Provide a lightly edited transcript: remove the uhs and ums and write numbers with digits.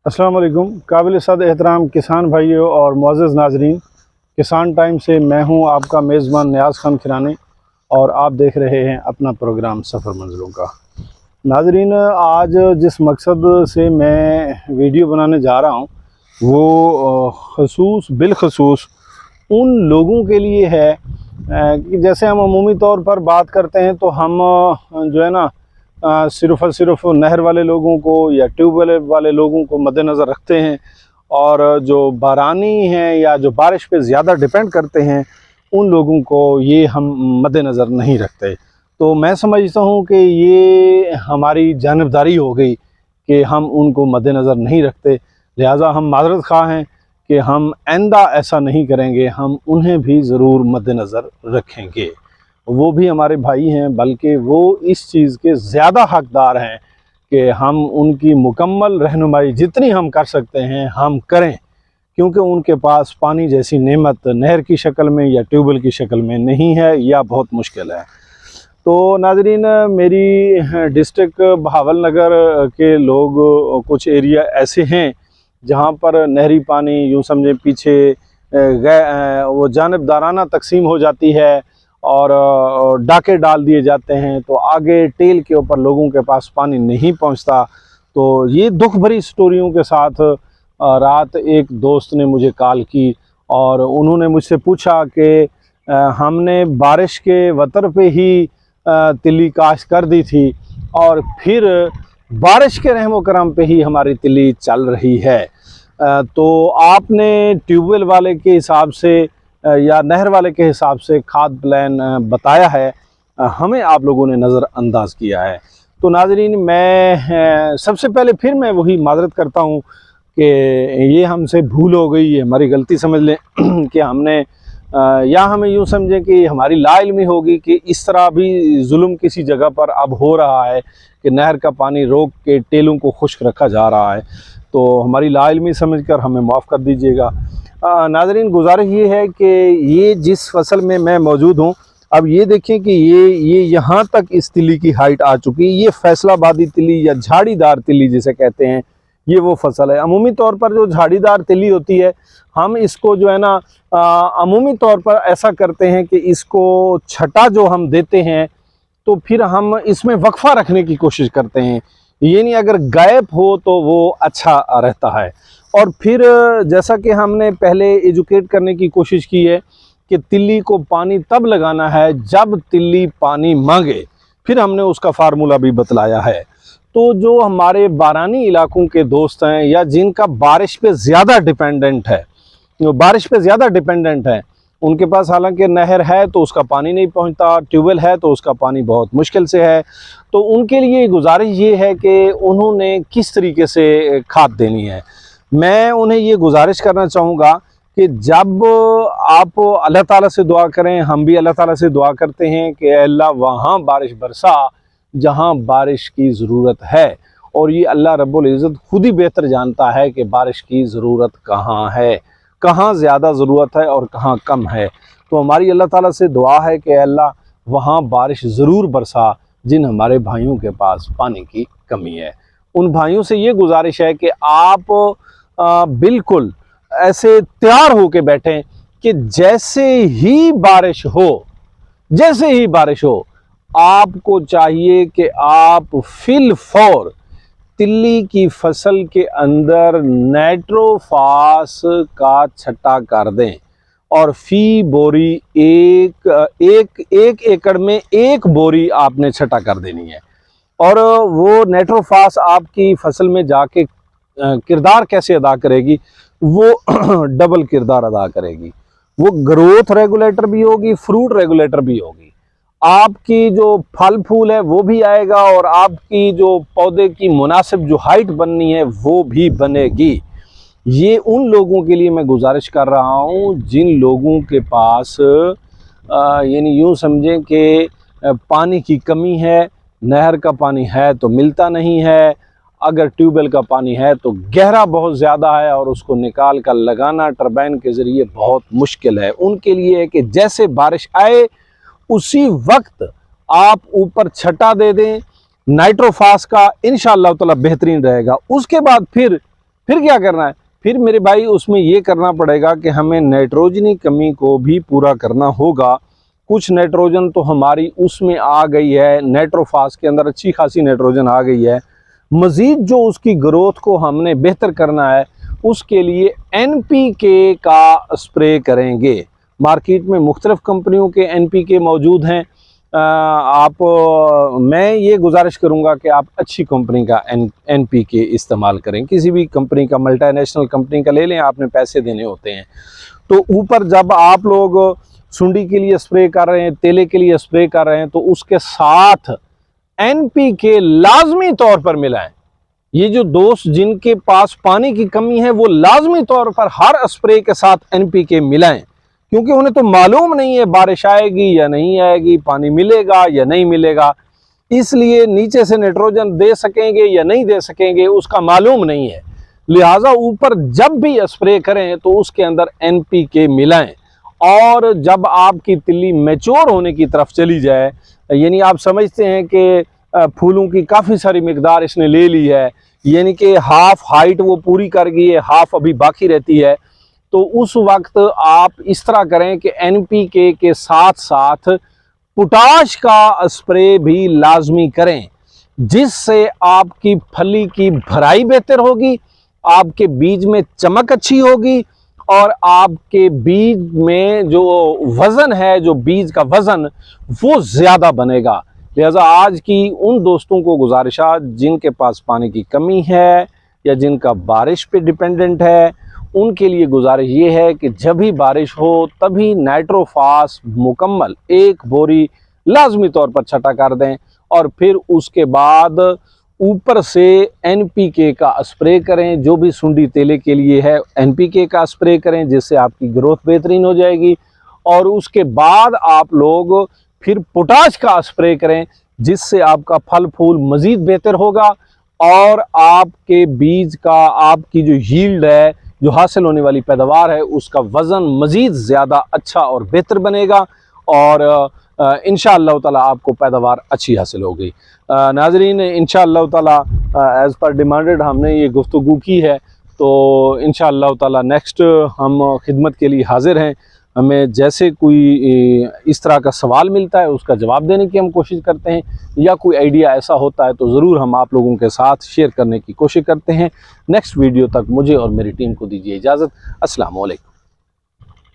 अस्सलाम वालेकुम। काबिल सद एहतराम किसान भाइयों और मुअज़्ज़ज़ नाज़रीन, किसान टाइम से मैं हूं आपका मेज़बान नियाज़ खान खिरानी और आप देख रहे हैं अपना प्रोग्राम सफ़र मंज़िलों का। नाज़रीन, आज जिस मकसद से मैं वीडियो बनाने जा रहा हूं वो बिलखसूस उन लोगों के लिए है कि जैसे हम अमूमी तौर पर बात करते हैं तो हम जो है ना सिर्फ़ और सिर्फ नहर वाले लोगों को या ट्यूबवेल वाले लोगों को मद्देनज़र रखते हैं, और जो बारानी हैं या जो बारिश पे ज़्यादा डिपेंड करते हैं उन लोगों को ये हम मद्देनज़र नहीं रखते। तो मैं समझता हूँ कि ये हमारी जानिबदारी हो गई कि हम उनको मद्देनज़र नहीं रखते, लिहाजा हम माज़रत ख़्वाह हैं कि हम आइंदा ऐसा नहीं करेंगे, हम उन्हें भी ज़रूर मद्देनज़र रखेंगे। वो भी हमारे भाई हैं, बल्कि वो इस चीज़ के ज़्यादा हक़दार हैं कि हम उनकी मुकम्मल रहनुमाई जितनी हम कर सकते हैं हम करें, क्योंकि उनके पास पानी जैसी नेमत नहर की शक्ल में या ट्यूबवेल की शक्ल में नहीं है या बहुत मुश्किल है। तो नाज़रीन, मेरी डिस्ट्रिक्ट बहावलनगर के लोग कुछ एरिया ऐसे हैं जहाँ पर नहरी पानी यूँ समझें पीछे वो जानिबदाराना तकसीम हो जाती है और डाके डाल दिए जाते हैं, तो आगे टेल के ऊपर लोगों के पास पानी नहीं पहुंचता। तो ये दुख भरी स्टोरियों के साथ रात एक दोस्त ने मुझे कॉल की और उन्होंने मुझसे पूछा कि हमने बारिश के वतर पे ही तिल्ली काश्त कर दी थी और फिर बारिश के रहमो करम पे ही हमारी तिल्ली चल रही है। तो आपने ट्यूबवेल वाले के हिसाब से या नहर वाले के हिसाब से खाद प्लान बताया है, हमें आप लोगों ने नज़रअंदाज किया है। तो नाज़रीन, मैं सबसे पहले फिर मैं वही माज़रत करता हूँ कि ये हमसे भूल हो गई, ये हमारी गलती समझ लें कि हमने या हमें यूँ समझें कि हमारी लाइल्मी होगी कि इस तरह भी जुल्म किसी जगह पर अब हो रहा है कि नहर का पानी रोक के टेलों को खुश्क रखा जा रहा है। तो हमारी लाइल्मी समझकर हमें माफ़ कर दीजिएगा। नाज़रीन, गुजारिश ये है कि ये जिस फसल में मैं मौजूद हूँ, अब ये देखें कि ये यहाँ तक इस तिल्ली की हाइट आ चुकी है। ये फैसलाबादी तिल्ली या झाड़ीदार तिल्ली जिसे कहते हैं, ये वो फसल है। अमूमी तौर पर जो झाड़ीदार तिल्ली होती है, हम इसको जो है ना अमूमी तौर पर ऐसा करते हैं कि इसको छटा जो हम देते हैं तो फिर हम इसमें वक्फा रखने की कोशिश करते हैं, ये नहीं अगर गैप हो तो वो अच्छा रहता है। और फिर जैसा कि हमने पहले एजुकेट करने की कोशिश की है कि तिल्ली को पानी तब लगाना है जब तिल्ली पानी मांगे, फिर हमने उसका फार्मूला भी बतलाया है। तो जो हमारे बारानी इलाकों के दोस्त हैं या जिनका बारिश पे ज़्यादा डिपेंडेंट है, उनके पास हालांकि नहर है तो उसका पानी नहीं पहुंचता, ट्यूबवेल है तो उसका पानी बहुत मुश्किल से है, तो उनके लिए गुजारिश ये है कि उन्होंने किस तरीके से खाद देनी है। मैं उन्हें ये गुजारिश करना चाहूँगा कि जब आप अल्लाह ताला से दुआ करें, हम भी अल्लाह ताला से दुआ करते हैं कि अल्लाह वहाँ बारिश बरसा जहाँ बारिश की ज़रूरत है, और ये अल्लाह रब्बुल इज़्ज़त खुद ही बेहतर जानता है कि बारिश की ज़रूरत कहाँ है, कहाँ ज़्यादा ज़रूरत है और कहाँ कम है। तो हमारी अल्लाह ताला से दुआ है कि अल्लाह वहाँ बारिश ज़रूर बरसा जिन हमारे भाइयों के पास पानी की कमी है। उन भाइयों से ये गुजारिश है कि आप बिल्कुल ऐसे तैयार हो के बैठें कि जैसे ही बारिश हो आपको चाहिए कि आप फिल फौर तिल्ली की फसल के अंदर नाइट्रोफास का छट्टा कर दें, और फी बोरी एक एकड़ में 1 बोरी आपने छटा कर देनी है। और वो नाइट्रोफास आपकी फसल में जाके किरदार कैसे अदा करेगी, वो डबल किरदार अदा करेगी। वो ग्रोथ रेगुलेटर भी होगी, फ्रूट रेगुलेटर भी होगी। आपकी जो फल फूल है वो भी आएगा और आपकी जो पौधे की मुनासिब जो हाइट बननी है वो भी बनेगी। ये उन लोगों के लिए मैं गुजारिश कर रहा हूँ जिन लोगों के पास यानी यूँ समझें कि पानी की कमी है, नहर का पानी है तो मिलता नहीं है, अगर ट्यूबवेल का पानी है तो गहरा बहुत ज़्यादा है और उसको निकाल कर लगाना टरबाइन के ज़रिए बहुत मुश्किल है। उनके लिए है कि जैसे बारिश आए उसी वक्त आप ऊपर छटा दे दें नाइट्रोफास का, इंशाअल्लाह ताला बेहतरीन रहेगा। उसके बाद फिर फिर क्या करना है, फिर मेरे भाई उसमें ये करना पड़ेगा कि हमें नाइट्रोजनी कमी को भी पूरा करना होगा। कुछ नाइट्रोजन तो हमारी उसमें आ गई है, नाइट्रोफास के अंदर अच्छी खासी नाइट्रोजन आ गई है। मज़ीद जो उसकी ग्रोथ को हमने बेहतर करना है उसके लिए NPK का स्प्रे करेंगे। मार्केट में मुख्तलिफ़ कंपनियों के NPK मौजूद हैं। मैं ये गुजारिश करूँगा कि आप अच्छी कंपनी का NPK इस्तेमाल करें। किसी भी कंपनी का, मल्टीनेशनल कंपनी का ले लें, आपने पैसे देने होते हैं। तो ऊपर जब आप लोग सुंडी के लिए स्प्रे कर रहे हैं, तेले के लिए स्प्रे कर रहे हैं, तो उसके साथ NPK लाजमी तौर पर मिलाएं। ये जो दोस्त जिनके पास पानी की कमी है वो लाजमी तौर पर हर स्प्रे के साथ NPK मिलाएं, क्योंकि उन्हें तो मालूम नहीं है बारिश आएगी या नहीं आएगी, पानी मिलेगा या नहीं मिलेगा, इसलिए नीचे से नाइट्रोजन दे सकेंगे या नहीं दे सकेंगे उसका मालूम नहीं है। लिहाजा ऊपर जब भी स्प्रे करें तो उसके अंदर NPK मिलाएं। और जब आपकी तिल्ली मैच्योर होने की तरफ चली जाए, यानी आप समझते हैं कि फूलों की काफ़ी सारी मिकदार इसने ले ली है, यानी कि हाफ हाइट वो पूरी कर गई है, हाफ अभी बाकी रहती है, तो उस वक्त आप इस तरह करें कि NPK के साथ साथ पोटाश का स्प्रे भी लाजमी करें, जिससे आपकी फली की भराई बेहतर होगी, आपके बीज में चमक अच्छी होगी और आपके बीज में जो वज़न है, जो बीज का वज़न, वो ज़्यादा बनेगा। लिहाजा आज की उन दोस्तों को गुजारिशात जिनके पास पानी की कमी है या जिनका बारिश पे डिपेंडेंट है, उनके लिए गुजारिश ये है कि जब भी बारिश हो तभी नाइट्रोफास मुकम्मल 1 बोरी लाजमी तौर पर छटा कर दें और फिर उसके बाद ऊपर से NPK का स्प्रे करें। जो भी सुंडी तेले के लिए है NPK का स्प्रे करें, जिससे आपकी ग्रोथ बेहतरीन हो जाएगी। और उसके बाद आप लोग फिर पोटाश का स्प्रे करें, जिससे आपका फल फूल मज़ीद बेहतर होगा और आपके बीज का, आपकी जो यील्ड है, जो हासिल होने वाली पैदावार है, उसका वज़न मज़ीद ज़्यादा अच्छा और बेहतर बनेगा और इंशाअल्लाह ताला आपको पैदावार अच्छी हासिल होगी। नाज़रीन, इंशाअल्लाह ताला एज़ पर डिमांडेड हमने ये गुफ्तगू की है, तो इंशाअल्लाह ताला नेक्स्ट हम खिदमत के लिए हाज़िर हैं। हमें जैसे कोई इस तरह का सवाल मिलता है उसका जवाब देने की हम कोशिश करते हैं, या कोई आइडिया ऐसा होता है तो ज़रूर हम आप लोगों के साथ शेयर करने की कोशिश करते हैं। नेक्स्ट वीडियो तक मुझे और मेरी टीम को दीजिए इजाज़त। अस्सलाम वालेकुम।